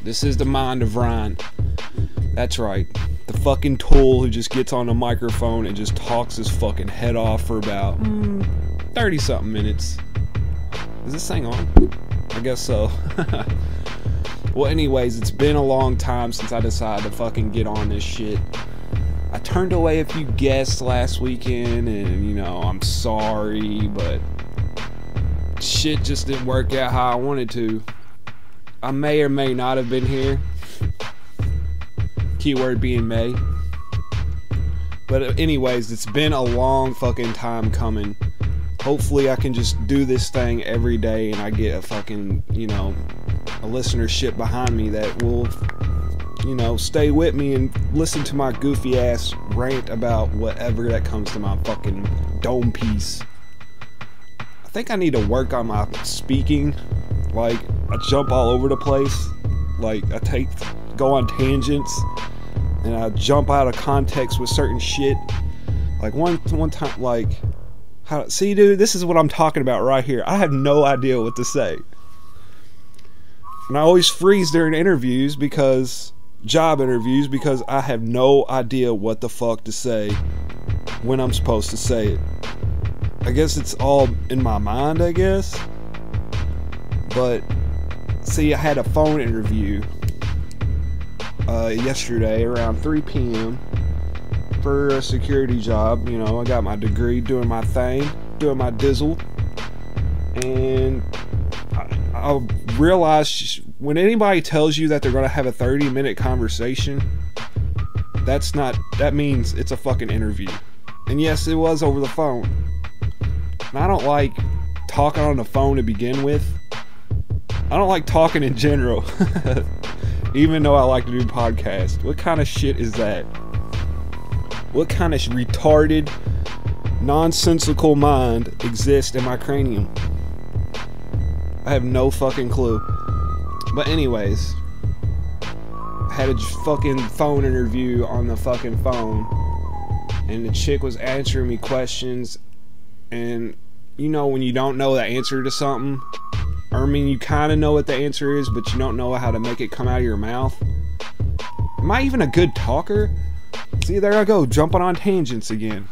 This is the mind of Ryan. That's right. The fucking tool who just gets on a microphone and just talks his fucking head off for about 30 something minutes. Is this thing on? I guess so. Well, anyways, it's been a long time since I decided to fucking get on this shit. I turned away a few guests last weekend, and, you know, I'm sorry, but shit just didn't work out how I wanted to. I may or may not have been here. Keyword being may. But anyways, it's been a long fucking time coming. Hopefully I can just do this thing every day and I get a fucking, you know, a listenership behind me that will, you know, stay with me and listen to my goofy ass rant about whatever that comes to my fucking dome piece. I think I need to work on my speaking. Like, I jump all over the place. Like, I go on tangents and I jump out of context with certain shit. Like one time, like, see, dude, this is what I'm talking about right here. I have no idea what to say. And I always freeze during job interviews, because I have no idea what the fuck to say when I'm supposed to say it. I guess it's all in my mind, I guess. But, see, I had a phone interview yesterday around 3 p.m. for a security job. You know, I got my degree, doing my thing, doing my dizzle. And I realized when anybody tells you that they're going to have a 30-minute conversation, that means it's a fucking interview. And yes, it was over the phone. And I don't like talking on the phone to begin with. I don't like talking in general. Even though I like to do podcasts. What kind of shit is that? What kind of retarded, nonsensical mind exists in my cranium? I have no fucking clue. But anyways, I had a fucking phone interview on the fucking phone, and the chick was answering me questions, and you know when you don't know the answer to something, or I mean you kind of know what the answer is, but you don't know how to make it come out of your mouth. Am I even a good talker? See, there I go, jumping on tangents again.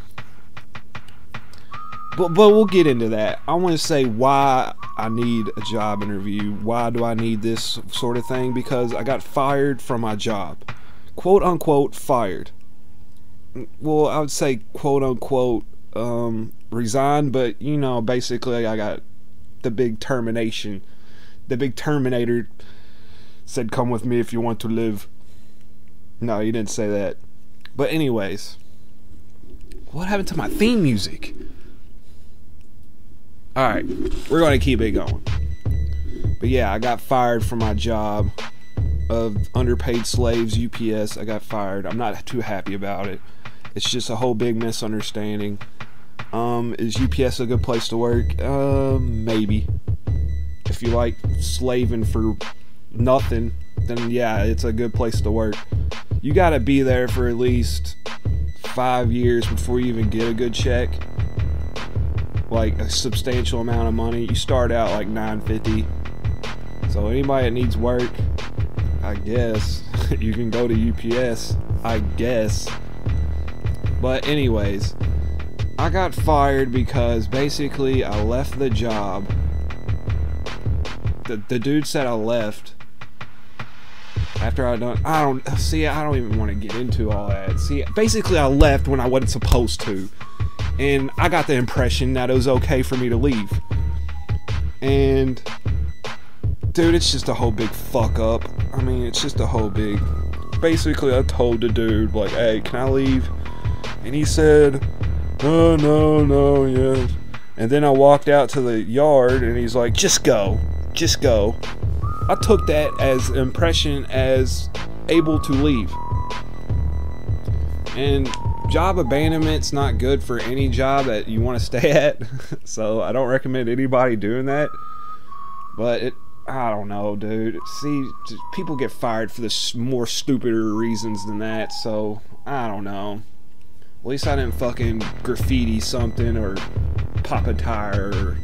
But we'll get into that. I want to say why I need a job interview. Why do I need this sort of thing? Because I got fired from my job. Quote unquote fired. Well, I would say quote unquote resigned, but you know, basically I got the big termination. The big Terminator said, "Come with me if you want to live." No, he didn't say that. But anyways, what happened to my theme music? Alright, we're going to keep it going. But yeah, I got fired from my job of underpaid slaves, UPS. I got fired. I'm not too happy about it. It's just a whole big misunderstanding. Is UPS a good place to work? Maybe. If you like slaving for nothing, then yeah, it's a good place to work. You gotta be there for at least 5 years before you even get a good check. Like a substantial amount of money. You start out like $9.50. So anybody that needs work, I guess you can go to UPS, I guess. But anyways, I got fired because basically I left the job. The dude said I left after I don't even want to get into all that. See, basically I left when I wasn't supposed to. And I got the impression that it was okay for me to leave. And dude, it's just a whole big fuck up. I mean, it's just a whole big... Basically, I told the dude, like, "Hey, can I leave?" And he said, "Oh, no, yeah." And then I walked out to the yard, and he's like, "Just go. Just go." I took that as impression as able to leave. And job abandonment's not good for any job that you want to stay at. So I don't recommend anybody doing that. But I don't know, dude. See, people get fired for the more stupider reasons than that. So I don't know. At least I didn't fucking graffiti something or pop a tire or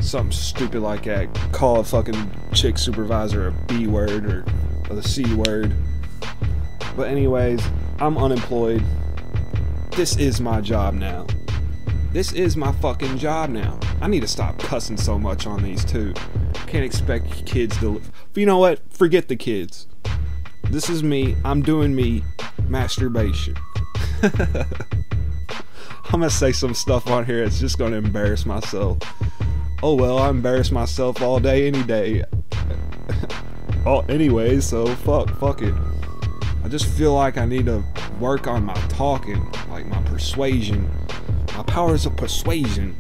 something stupid like that. Call a fucking chick supervisor a B word or or the C word. But anyways, I'm unemployed. This is my job now. This is my fucking job now. I need to stop cussing so much on these too. Can't expect kids to... You know what? Forget the kids. This is me. I'm doing me. Masturbation. I'm gonna say some stuff on here that's just gonna embarrass myself. Oh well, I embarrass myself all day, any day. Oh, anyway, so fuck it. I just feel like I need to work on my talking, like my persuasion, my powers of persuasion.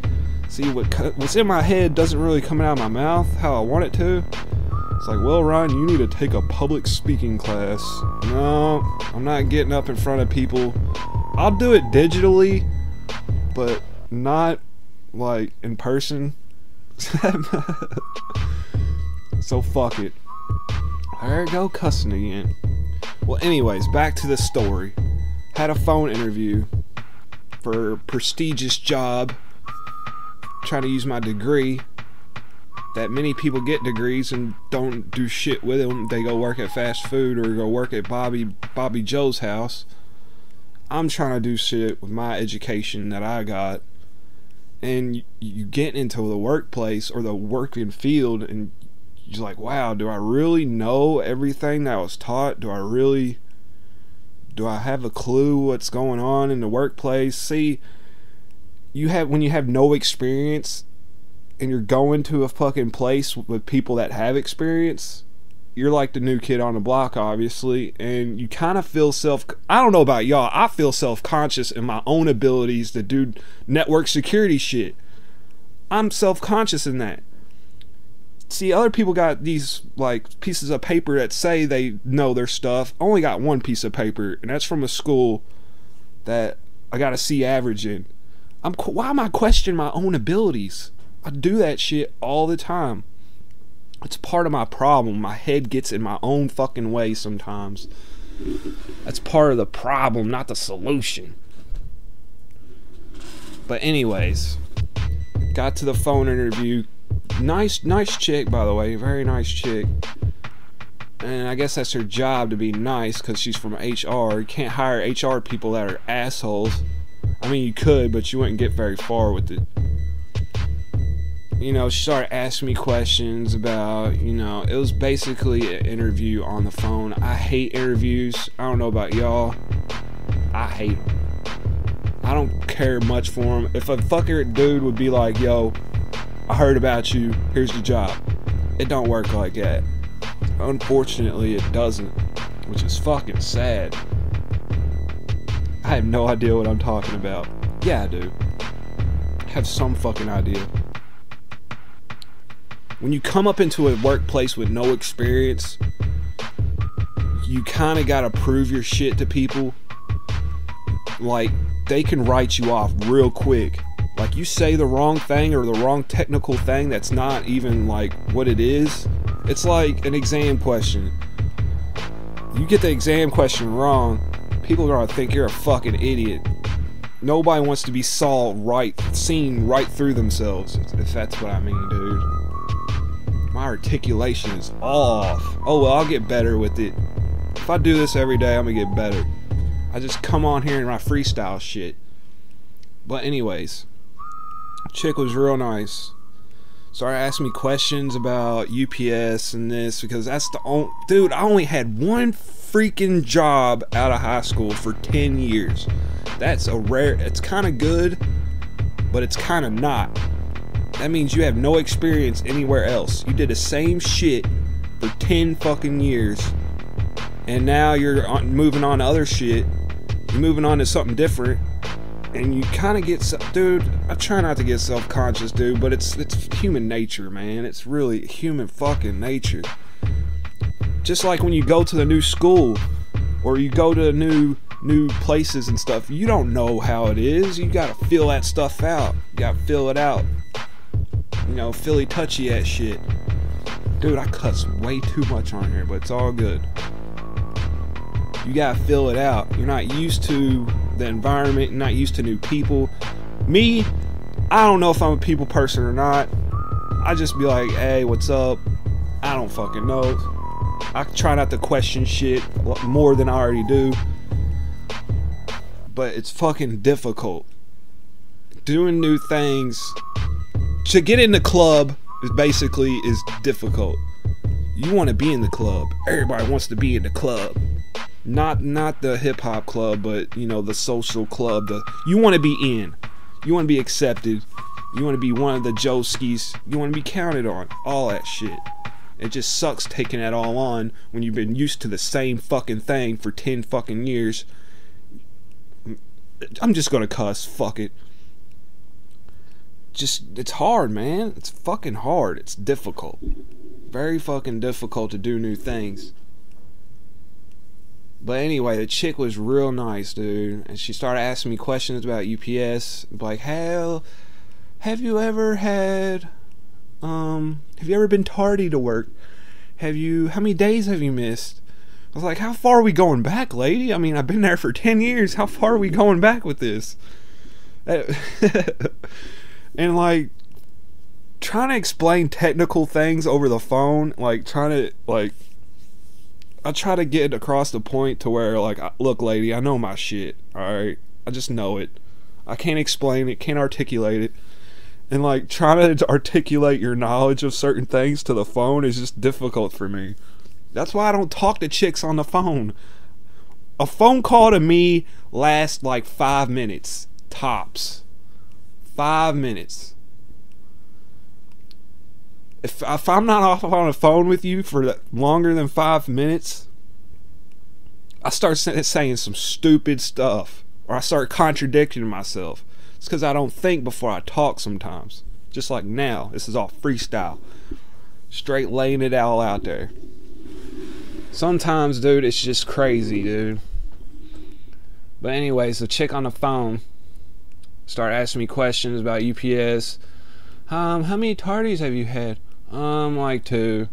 See, what's in my head doesn't really come out of my mouth how I want it to. It's like, well, Ryan, you need to take a public speaking class. No, I'm not getting up in front of people. I'll do it digitally, but not like in person. So fuck it. There I go, cussing again. Well, anyways, back to the story. Had a phone interview for a prestigious job, trying to use my degree. That many people get degrees and don't do shit with them. They go work at fast food or go work at Bobby Joe's house. I'm trying to do shit with my education that I got. And you get into the workplace or the working field and you're like, wow, do I really know everything that I was taught? Do I have a clue what's going on in the workplace? See, when you have no experience and you're going to a fucking place with people that have experience, you're like the new kid on the block, obviously, and you kind of feel I don't know about y'all, I feel self-conscious in my own abilities to do network security shit. I'm self-conscious in that. See, other people got these like pieces of paper that say they know their stuff. I only got one piece of paper, and that's from a school that I got a C average in. Why am I questioning my own abilities? I do that shit all the time. It's part of my problem. My head gets in my own fucking way sometimes. That's part of the problem, not the solution. But anyways, got to the phone interview. Nice chick, by the way. Very nice chick. And I guess that's her job, to be nice, because she's from HR. You can't hire HR people that are assholes. I mean, you could, but you wouldn't get very far with it. You know, she started asking me questions about, it was basically an interview on the phone. I hate interviews. I don't know about y'all. I hate them. I don't care much for them. If a fucker dude would be like, yo, I heard about you, here's the job. It don't work like that. Unfortunately, it doesn't, which is fucking sad. I have no idea what I'm talking about. Yeah, I do. I have some fucking idea. When you come up into a workplace with no experience, you kind of gotta prove your shit to people. Like, they can write you off real quick. Like, you say the wrong thing or the wrong technical thing that's not even like what it is. It's like an exam question. You get the exam question wrong, people are gonna think you're a fucking idiot. Nobody wants to be seen right through themselves, if that's what I mean, dude. My articulation is off. Oh well, I'll get better with it. If I do this every day, I'm gonna get better. I just come on here and I freestyle shit. But anyways, chick was real nice. Started asking me questions about UPS and this, because that's the only... Dude, I only had one freaking job out of high school for 10 years. That's a rare... It's kind of good, but it's kind of not. That means you have no experience anywhere else. You did the same shit for 10 fucking years, and now you're moving on to other shit. You're moving on to something different, and you kind of get... Dude, I try not to get self-conscious, dude, but it's human nature, man. It's really human fucking nature. Just like when you go to the new school, or you go to new places and stuff, you don't know how it is. You gotta feel that stuff out. You gotta feel it out. Philly touchy ass shit. Dude, I cuss way too much on here, but it's all good. You gotta feel it out. You're not used to the environment, you're not used to new people. Me, I don't know if I'm a people person or not. I just be like, hey, what's up? I don't fucking know. I try not to question shit more than I already do. But it's fucking difficult. Doing new things to get in the club is difficult. You want to be in the club. Everybody wants to be in the club. Not the hip hop club, but you know, the social club. You want to be in. You want to be accepted. You want to be one of the Joeskis. You want to be counted on. All that shit. It just sucks taking that all on when you've been used to the same fucking thing for 10 fucking years. I'm just gonna cuss. Fuck it. It's hard, man. It's fucking hard. It's difficult. Very fucking difficult to do new things. But anyway, the chick was real nice, dude. And she started asking me questions about UPS. Like, hell, have you ever been tardy to work? How many days have you missed? I was like, how far are we going back, lady? I mean, I've been there for 10 years. How far are we going back with this? And like, trying to explain technical things over the phone, like I try to get across the point to where, like, look, lady, I know my shit, alright? I just know it. I can't explain it, can't articulate it. And, like, trying to articulate your knowledge of certain things to the phone is just difficult for me. That's why I don't talk to chicks on the phone. A phone call to me lasts, like, 5 minutes. Tops. 5 minutes. If I'm not off on the phone with you for longer than 5 minutes, I start saying some stupid stuff, or I start contradicting myself. It's because I don't think before I talk sometimes. Just like now, this is all freestyle, straight laying it all out there. Sometimes, dude, it's just crazy, dude. But anyways, the chick on the phone started asking me questions about UPS. How many tardies have you had? Like 2.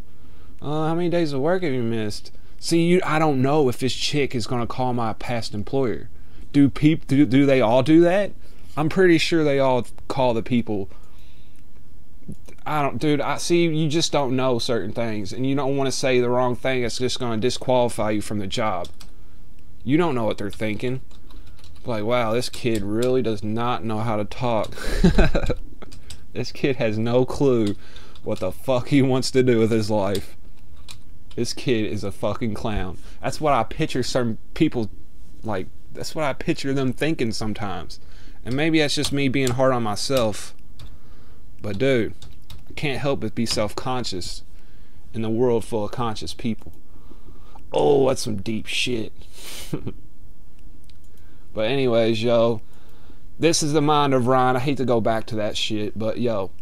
How many days of work have you missed? See, I don't know if this chick is gonna call my past employer. Do they all do that? I'm pretty sure they all call the people. I see, you just don't know certain things, and you don't want to say the wrong thing that's just gonna disqualify you from the job. You don't know what they're thinking. Like, wow, this kid really does not know how to talk. This kid has no clue what the fuck he wants to do with his life. This kid is a fucking clown. That's what I picture some people, like, that's what I picture them thinking sometimes. And maybe that's just me being hard on myself. But dude, I can't help but be self-conscious in the world full of conscious people. Oh, that's some deep shit. But anyways, yo, this is the mind of Ryan. I hate to go back to that shit, but yo,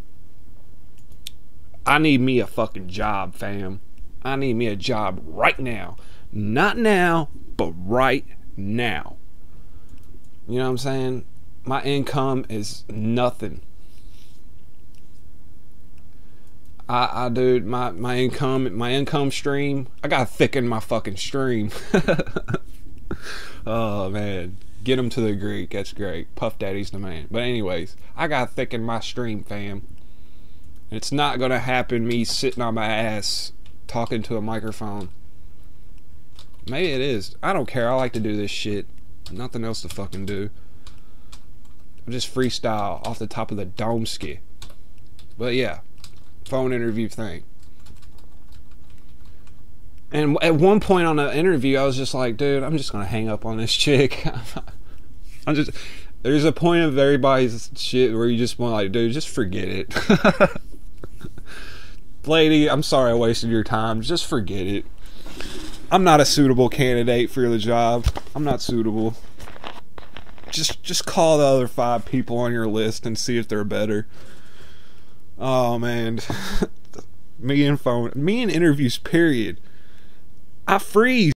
I need me a fucking job, fam. I need me a job right now. Not now, but right now. You know what I'm saying? My income is nothing. Dude, my income stream, I gotta thicken my fucking stream. Oh man, get him to the Greek. That's great. Puff Daddy's the man. But anyways, I gotta thicken my stream, fam. It's not gonna happen me sitting on my ass talking to a microphone. Maybe it is. I don't care. I like to do this shit. Nothing else to fucking do. I just freestyle off the top of the dome ski. But yeah, phone interview thing. And at one point on the interview, I was just like, dude, I'm just gonna hang up on this chick. There's a point of everybody's shit where you just want, like, dude, just forget it. Lady, I'm sorry I wasted your time. Just forget it. I'm not a suitable candidate for the job. I'm not suitable. Just call the other 5 people on your list and see if they're better. Oh man. Me and interviews, period. I freeze.